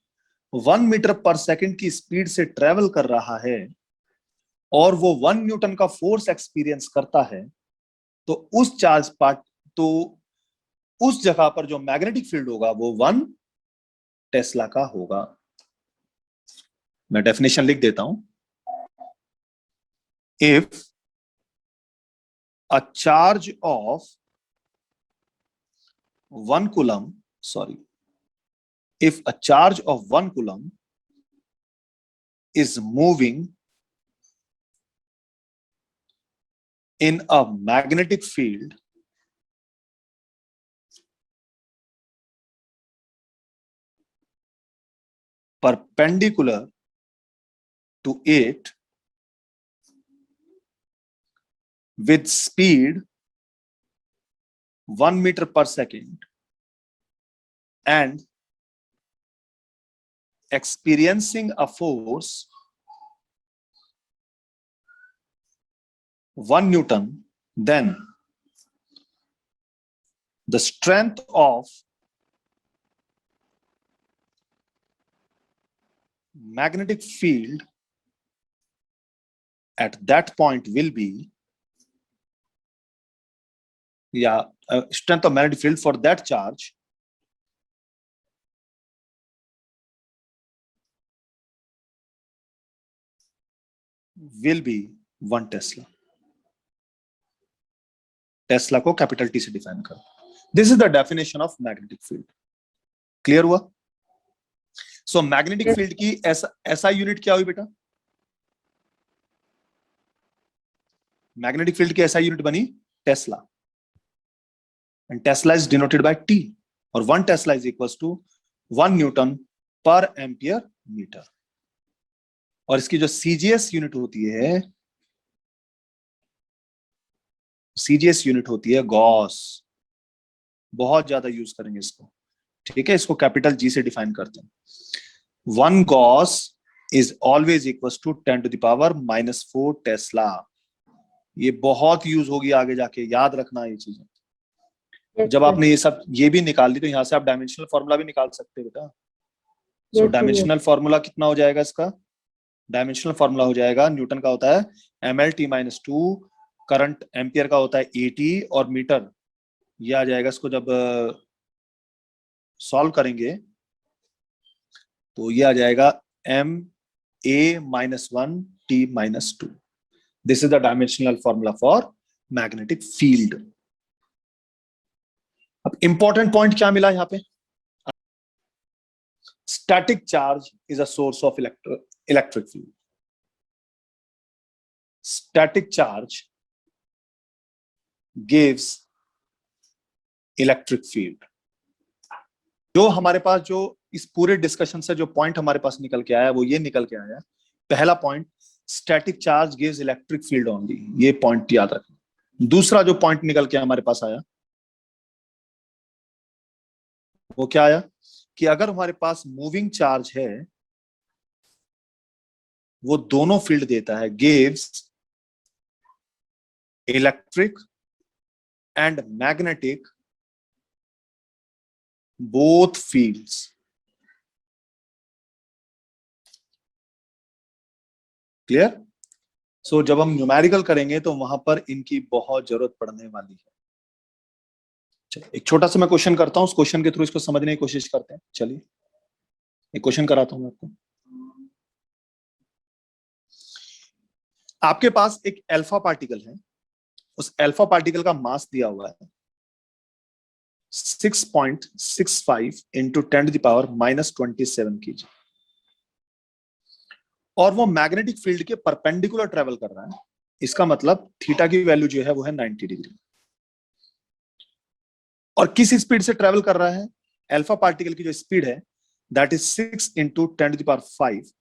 1 मीटर पर सेकंड की स्पीड से ट्रेवल कर रहा है और वो 1 न्यूटन का फोर्स एक्सपीरियंस करता है, तो उस चार्ज पार्ट तो उस जगह पर जो मैग्नेटिक फील्ड होगा वो 1 टेस्ला का होगा। मैं डेफिनेशन लिख देता हूं। If a charge of 1 coulomb, sorry, if a charge of 1 coulomb is moving in a magnetic field perpendicular to it with speed 1 meter per second and experiencing a force 1 Newton, then the strength of magnetic field at that point will be, strength of magnetic field for that charge will be 1 Tesla. Tesla को capital T से define कर। This is the definition of magnetic field. Clear हुआ? So magnetic field की ऐसा unit क्या हुई बेटा? Magnetic field की ऐसा यूनिट बनी tesla, and tesla is denoted by T, और 1 tesla is equals to 1 newton per ampere metre. और इसकी जो सीजीएस यूनिट होती है, सीजीएस यूनिट होती है गॉस। बहुत ज्यादा यूज करेंगे इसको, ठीक है? इसको कैपिटल जी से डिफाइन करते हैं। 1 gauss is always equals to 10 to the power -4 tesla. ये बहुत यूज होगी आगे जाके, याद रखना ये चीजें। जब आपने ये भी निकाल ली, तो यहाँ से आप डायमेंशनल फॉर्मूला भी निकाल सकते हो बेटा। सो डायमेंशनल फॉर्मूला कितना हो जाएगा इसका? डायमेंशनल फॉर्मूला हो जाएगा, न्यूटन का होता है mlt-2, करंट एम्पियर का होता है 80, और मीटर ये आ जाएगा। इसको जब सॉल्व करेंगे तो ये आ जाएगा ma-1t-2। This is the dimensional formula for magnetic field. अब इंपॉर्टेंट पॉइंट क्या मिला यहां पे? Static charge is a source of electric field. Static charge gives electric field. जो हमारे पास, जो इस पूरे डिस्कशन से जो पॉइंट हमारे पास निकल के आया, वो ये निकल के आया। पहला point, static charge gives electric field only, ये पॉइंट याद रखना। दूसरा जो पॉइंट निकल के हमारे पास आया वो क्या आया कि अगर हमारे पास मूविंग चार्ज है, वो दोनों फील्ड देता है, gives electric and magnetic both fields. Clear? So जब हम न्यूमेरिकल करेंगे तो वहां पर इनकी बहुत जरूरत पड़ने वाली है। चलिए एक छोटा सा मैं क्वेश्चन करता हूं, उस क्वेश्चन के थ्रू इसको समझने की कोशिश करते हैं। चलिए एक क्वेश्चन कराता हूं मैं आपको। आपके पास एक अल्फा पार्टिकल है, उस अल्फा पार्टिकल का मास दिया हुआ है 6.65 इंटू 10⁻⁻27 kg, और वो मैग्नेटिक फील्ड के परपेंडिकुलर ट्रेवल कर रहा है। इसका मतलब थीटा की वैल्यू जो है वो है 90 डिग्री। और किस स्पीड से ट्रेवल कर रहा है? अल्फा पार्टिकल की जो स्पीड है दैट इज 6 इंटू 10⁵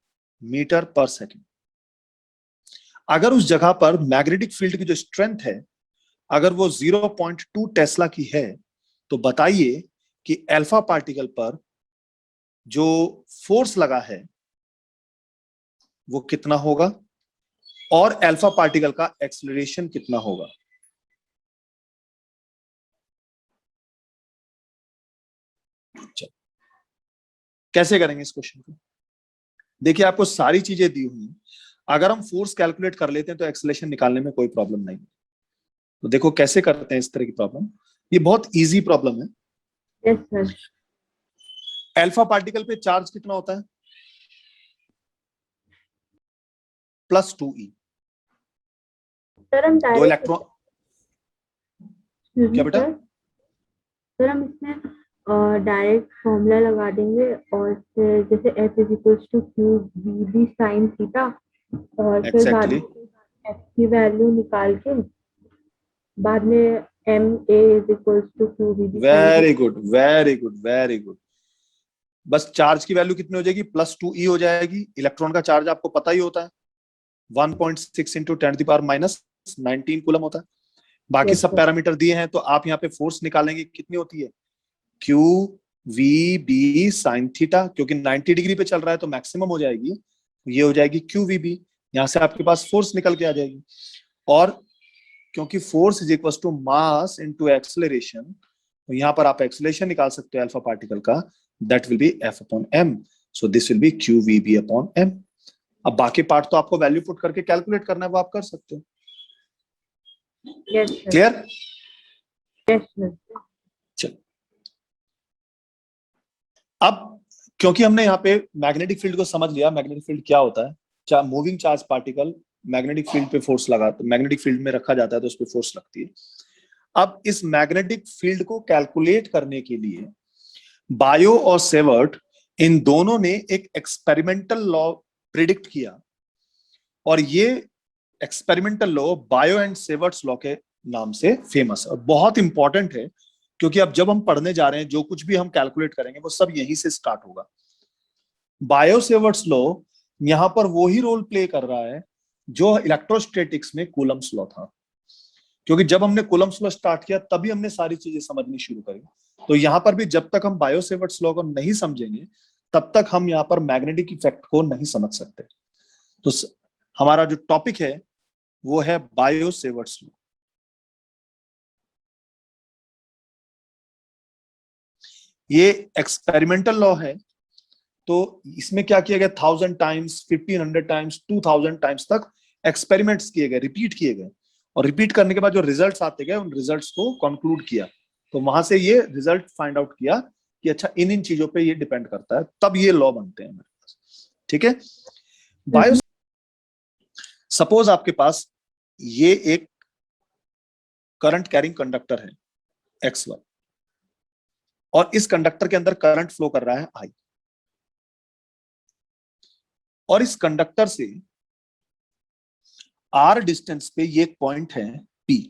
मीटर पर सेकेंड। अगर उस जगह पर मैग्नेटिक फील्ड की जो स्ट्रेंथ है अगर वो 0.2 टेस्ला की है, तो बताइए कि अल्फा पार्टिकल पर जो फोर्स लगा है वो कितना होगा और अल्फा पार्टिकल का एक्सेलरेशन कितना होगा। कैसे करेंगे इस क्वेश्चन को? देखिए आपको सारी चीजें दी हुई हैं, अगर हम फोर्स कैलकुलेट कर लेते हैं तो एक्सेलरेशन निकालने में कोई प्रॉब्लम नहीं। तो देखो कैसे करते हैं इस तरह की प्रॉब्लम। ये बहुत इजी प्रॉब्लम है। Yes sir. अल्फा पार्टिकल पे चार्ज कितना होता है? +2e। सर हम दो डायरेक्ट इलेक्ट्रॉन, क्या बेटा? सर हम इसमें डायरेक्ट फॉर्मूला लगा देंगे और फिर जैसे F is equals to Q V B sine theta, और फिर बाद Exactly. में F की वैल्यू निकाल के बाद में M A is equals to Q V B sine very theta. Good, very good, very good. बस चार्ज की वैल्यू कितनी हो जाएगी? +2e हो जाएगी। इलेक्ट्रॉन का चार्ज आपको पता ही होता है 1.6 इंटू 10⁻⁻19 कूलम होता है। बाकी यस सब सर। पैरामीटर दिए हैं, तो आप यहाँ पे फोर्स निकालेंगे कितनी होती है? Q V B sine theta, क्योंकि 90 डिग्री पे चल रहा है तो मैक्सिमम हो जाएगी, ये हो जाएगी क्यू वी बी। यहाँ से आपके पास फोर्स निकल के आ जाएगी। और क्योंकि force is equal to mass into acceleration, तो यहाँ पर आप एक्सेलरेशन निकाल सकते हो अल्फा पार्टिकल का, that will be F upon m। So this will be Q V B upon m। अब बाकी पार्ट तो आपको वैल्यू पुट करके कैलकुलेट करना है, वो आप कर सकते हो। Yes sir. Clear? Yes sir. चलो अब क्योंकि हमने यहाँ पे मैग्नेटिक फील्ड को समझ लिया, मैग्नेटिक फील्ड क्या होता है, moving charge particle magnetic field पे फोर्स लगा, मैग्नेटिक फील्ड में रखा जाता है तो उस पर फोर्स लगती है। अब इस मैग्नेटिक फील्ड को कैलकुलेट करने के लिए बायो और सेवर्ट इन दोनों ने एक एक्सपेरिमेंटल लॉ प्रिडिक्ट किया, और ये experimental law bio and Savart's law के नाम से फेमस है और बहुत इंपॉर्टेंट है, क्योंकि अब जब हम पढ़ने जा रहे हैं जो कुछ भी हम कैलकुलेट करेंगे वो सब यहीं से स्टार्ट होगा। बायो सेवर्ट्स लॉ यहां पर वो ही रोल प्ले कर रहा है जो इलेक्ट्रोस्टैटिक्स में कूलम्स लॉ था, क्योंकि जब हमने कूलम्स लॉ स्टार्ट किया तभी हमने सारी चीजें समझनी शुरू करी। तो यहां पर भी जब तक हम बायो सेवर्ट्स लॉ को नहीं समझेंगे तब तक हम यहाँ पर मैग्नेटिक इफेक्ट को नहीं समझ सकते। तो हमारा जो टॉपिक है वो है बायो सेवर्ट्स लॉ। ये एक्सपेरिमेंटल लॉ है, तो इसमें क्या किया गया, 1000 टाइम्स, 1500 टाइम्स, 2000 टाइम्स तक एक्सपेरिमेंट्स किए गए, रिपीट किए गए, और रिपीट करने के बाद जो रिजल्ट्स आते गए उन रिजल्ट्स को कंक्लूड किया। तो वहां से ये रिजल्ट फाइंड आउट किया कि अच्छा इन इन चीजों पे ये डिपेंड करता है, तब ये लॉ बनते हैं मेरे पास। ठीक है? बायो, सपोज आपके पास ये एक करंट कैरिंग कंडक्टर है X1, और इस कंडक्टर के अंदर करंट फ्लो कर रहा है I, और इस कंडक्टर से R डिस्टेंस पे ये एक पॉइंट है P।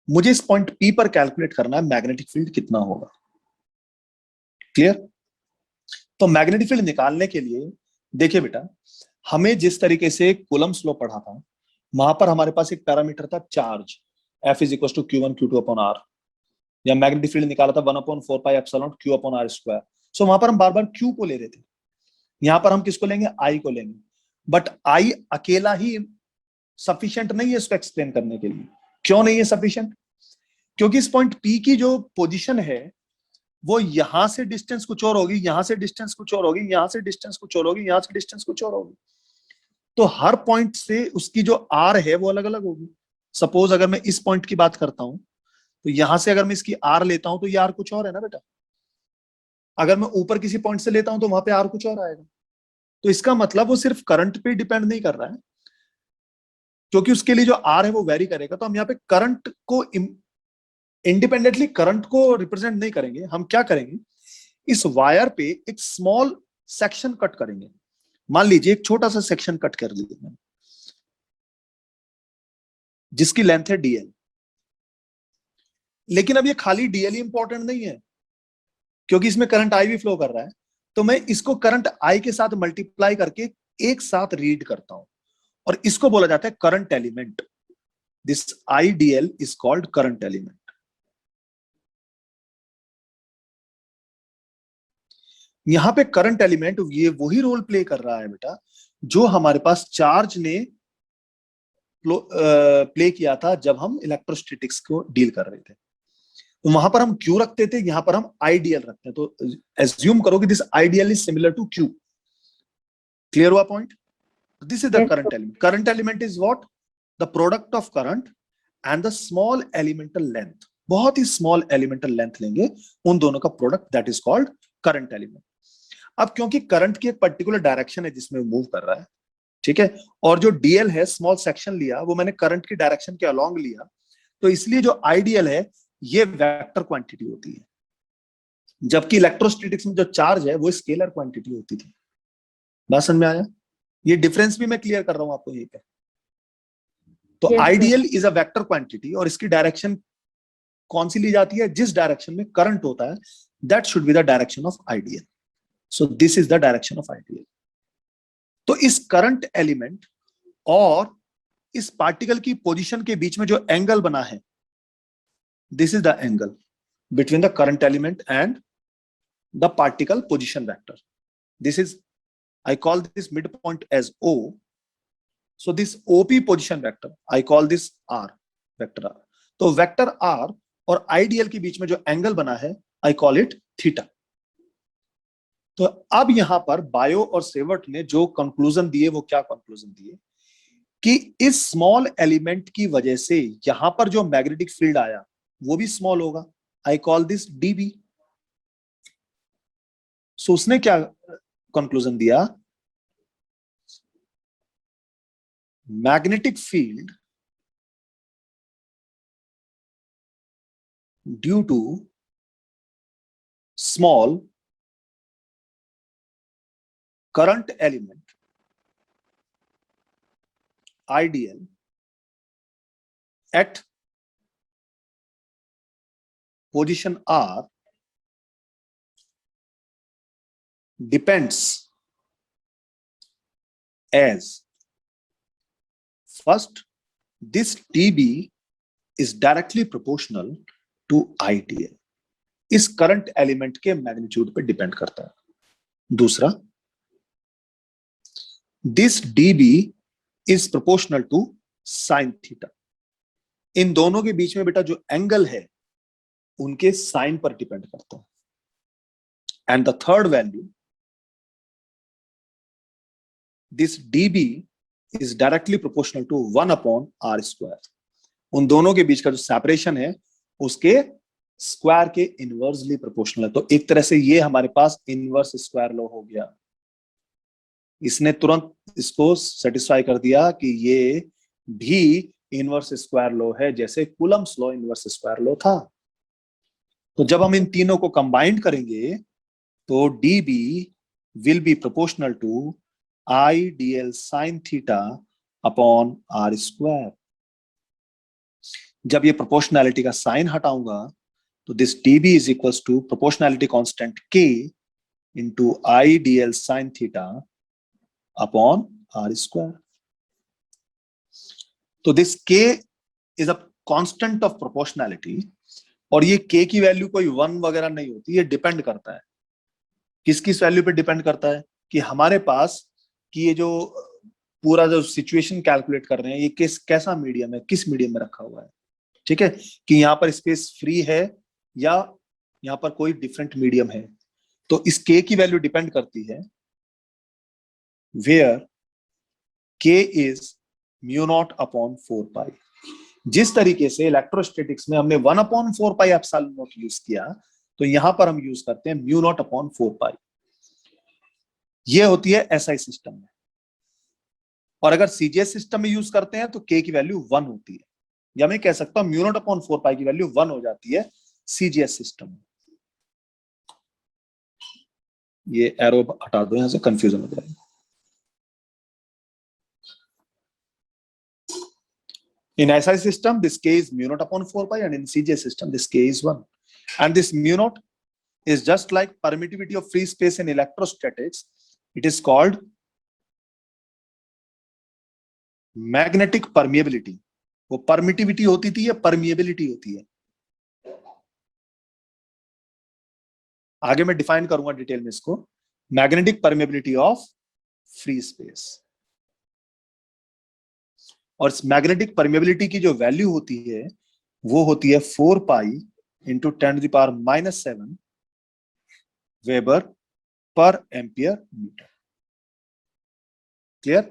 मुझे इस पॉइंट P पर कैलकुलेट करना है मैग्नेटिक फील्ड कितना होगा। क्लियर? तो मैग्नेटिक फील्ड निकालने के लिए देखिए बेटा, हमें जिस तरीके से कूलम्स लॉ पढ़ा था वहां पर हमारे पास एक पैरामीटर था charge, F is equal to Q1 Q2 upon R, या मैग्नेटिक फील्ड निकाला था 1/4πε Q upon R square. So वहां पर हम बार बार Q को ले रहे थे, यहां पर हम किसको लेंगे? I को लेंगे। बट I अकेला ही सफिशिएंट नहीं है इसको एक्सप्लेन करने के लिए। क्यों नहीं है सफिशिएंट? क्योंकि इस पॉइंट P की जो पोजीशन है वो यहां से डिस्टेंस कुछ और होगी, यहां से डिस्टेंस कुछ और होगी, यहां से डिस्टेंस कुछ और होगी, यहां से डिस्टेंस कुछ और होगी। तो हर पॉइंट से उसकी जो आर है वो अलग अलग होगी। सपोज अगर मैं इस पॉइंट की बात करता हूं तो यहां से अगर मैं इसकी आर लेता हूं तो ये आर कुछ और है ना बेटा। अगर मैं ऊपर किसी पॉइंट से लेता हूं तो वहां पे आर कुछ और आएगा। तो इसका मतलब वो सिर्फ करंट पे डिपेंड नहीं कर रहा है, क्योंकि उसके लिए जो आर है वो वेरी करेगा। तो हम यहाँ पे करंट को इंडिपेंडेंटली करंट को रिप्रेजेंट नहीं करेंगे, हम क्या करेंगे, इस वायर पे एक स्मॉल सेक्शन कट करेंगे। मान लीजिए एक छोटा सा सेक्शन कट कर लीजिए मैंने, जिसकी लेंथ है डीएल। लेकिन अब ये खाली डीएल ही इंपॉर्टेंट नहीं है, क्योंकि इसमें करंट आई भी फ्लो कर रहा है। तो मैं इसको करंट आई के साथ मल्टीप्लाई करके एक साथ रीड करता हूं, और इसको बोला जाता है current element. This IDL is called current element. यहां पे करंट एलिमेंट ये वही रोल प्ले कर रहा है बेटा जो हमारे पास चार्ज ने प्ले किया था जब हम इलेक्ट्रोस्टैटिक्स को डील कर रहे थे। तो वहां पर हम क्यू रखते थे, यहां पर हम आईडीएल रखते हैं। तो एज्यूम करो कि this IDL is similar to Q. Clear हुआ point? This is the Yes, current element. Current element is what? The product of current and the small elemental length. बहुत ही स्मॉल एलिमेंटल लेंथ लेंगे, उन दोनों का product, that is called current element. अब क्योंकि current की एक पर्टिकुलर डायरेक्शन है जिसमें मूव कर रहा है, ठीक है, और जो डीएल है स्मॉल सेक्शन लिया वो मैंने करंट की डायरेक्शन के अलोंग लिया, तो इसलिए जो आईडीएल है ये वेक्टर क्वांटिटी होती है, जबकि इलेक्ट्रोस्टैटिक्स में जो चार्ज है वो स्केलर क्वांटिटी होती थी। बात समझ में आया? ये डिफरेंस भी मैं क्लियर कर रहा हूं आपको यहीं पे। तो yes, sir. IDL is a vector quantity, और इसकी डायरेक्शन कौन सी ली जाती है? जिस डायरेक्शन में करंट होता है, that should be the direction of IDL. So this is the direction of IDL. तो इस करंट एलिमेंट और इस पार्टिकल की पोजीशन के बीच में जो एंगल बना है, this is the angle between the current element and the particle position vector. This is, I call this midpoint as O. So this OP position vector, I call this R, vector R. तो vector R और IDL के बीच में जो angle बना है, I call it theta. तो अब यहां पर बायो और सेवर्ट ने जो कंक्लूजन दिए वो क्या कंक्लूजन दिए कि इस स्मॉल एलिमेंट की वजह से यहां पर जो मैग्नेटिक फील्ड आया वो भी स्मॉल होगा। I call this dB. So उसने क्या कंक्लूजन दिया? Magnetic field due to small current element IDL at position R depends as, first, this dB is directly proportional to IDL। इस करंट एलिमेंट के magnitude पे depend करता है। दूसरा, this dB is proportional to sin theta. इन दोनों के बीच में बेटा जो एंगल है उनके साइन पर डिपेंड करता है। And the third value, this dB is directly proportional to 1/r²। उन दोनों के बीच का जो सेपरेशन है उसके स्क्वायर के इनवर्सली प्रोपोर्शनल है। तो एक तरह से ये हमारे पास इनवर्स स्क्वायर लॉ हो गया। इसने तुरंत इसको सेटिस्फाई कर दिया कि ये भी इनवर्स स्क्वायर लॉ है, जैसे Coulomb's law inverse square law था। तो जब हम इन तीनों को कंबाइंड करेंगे तो dB will be proportional to IDL sin theta upon r²। जब ये प्रोपोर्शनैलिटी का साइन हटाऊंगा तो this dB is equals to proportionality constant k into IDL sin theta upon r²। तो this k is a constant of proportionality, और ये k की value कोई 1 वगैरह नहीं होती, ये डिपेंड करता है किस किस वैल्यू पे डिपेंड करता है कि हमारे पास कि ये जो पूरा जो सिचुएशन कैलकुलेट कर रहे हैं ये कैसा मीडियम है, किस मीडियम में रखा हुआ है, ठीक है, कि यहाँ पर स्पेस फ्री है या यहाँ पर कोई डिफरेंट मीडियम है। तो इस k की वैल्यू डिपेंड करती है where K is mu not upon 4 pi. जिस तरीके से इलेक्ट्रोस्टैटिक्स में हमने 1/4 पाई एप्सिलॉन नॉट यूज किया, तो यहां पर हम यूज करते हैं म्यू नॉट अपॉन 4 पाई। ये होती है एसआई सिस्टम में। और अगर सीजीएस सिस्टम में यूज करते हैं तो के की वैल्यू 1 होती है, या मैं कह सकता हूं म्यू नॉट अपॉन 4 पाई की वैल्यू 1 हो जाती है सीजीएस सिस्टम में। ये एरो हटा दो, यहां से कंफ्यूजन हो जाएगा। In SI system, this k is mu naught upon 4 pi, and in CGS system, this k is 1. And this mu naught is just like permittivity of free space in electrostatics. It is called magnetic permeability. वो permittivity होती थी, या permeability होती है? आगे मैं define करूंगा detail में इसको। Magnetic permeability of free space. और मैग्नेटिक परमेबिलिटी की जो वैल्यू होती है वो होती है 4 pi into 10⁻⁻7 weber per ampere metre. Clear?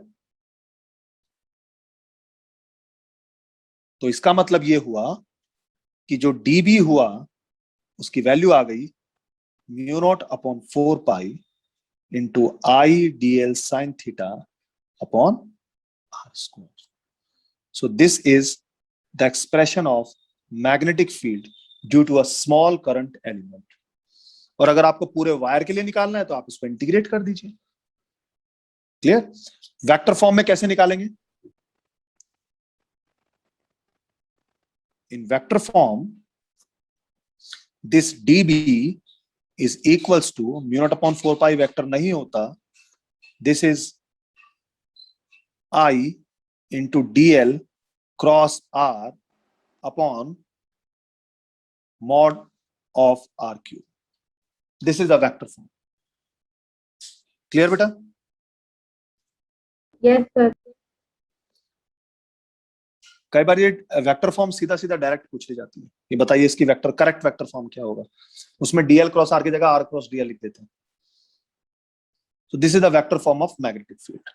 तो इसका मतलब ये हुआ कि जो डीबी हुआ उसकी वैल्यू आ गई mu not upon 4 pi into I D L sine theta upon R square. So this is the expression of magnetic field due to a small current element. और अगर आपको पूरे वायर के लिए निकालना है तो आप इसको इंटीग्रेट कर दीजिए। क्लियर? वेक्टर फॉर्म में कैसे निकालेंगे? इन vector form this dB is equals to mu not upon 4 pi vector नहीं होता, this is I into dl cross r upon mod of r cube. This is the vector form. Clear बेटा? Yes sir. कई बार ये vector form सीधा सीधा direct पूछ ली जाती है, ये बताइए इसकी वेक्टर करेक्ट वेक्टर फॉर्म क्या होगा? उसमें dl क्रॉस r की जगह r क्रॉस dl लिख देते हैं। So this is the vector form of magnetic field.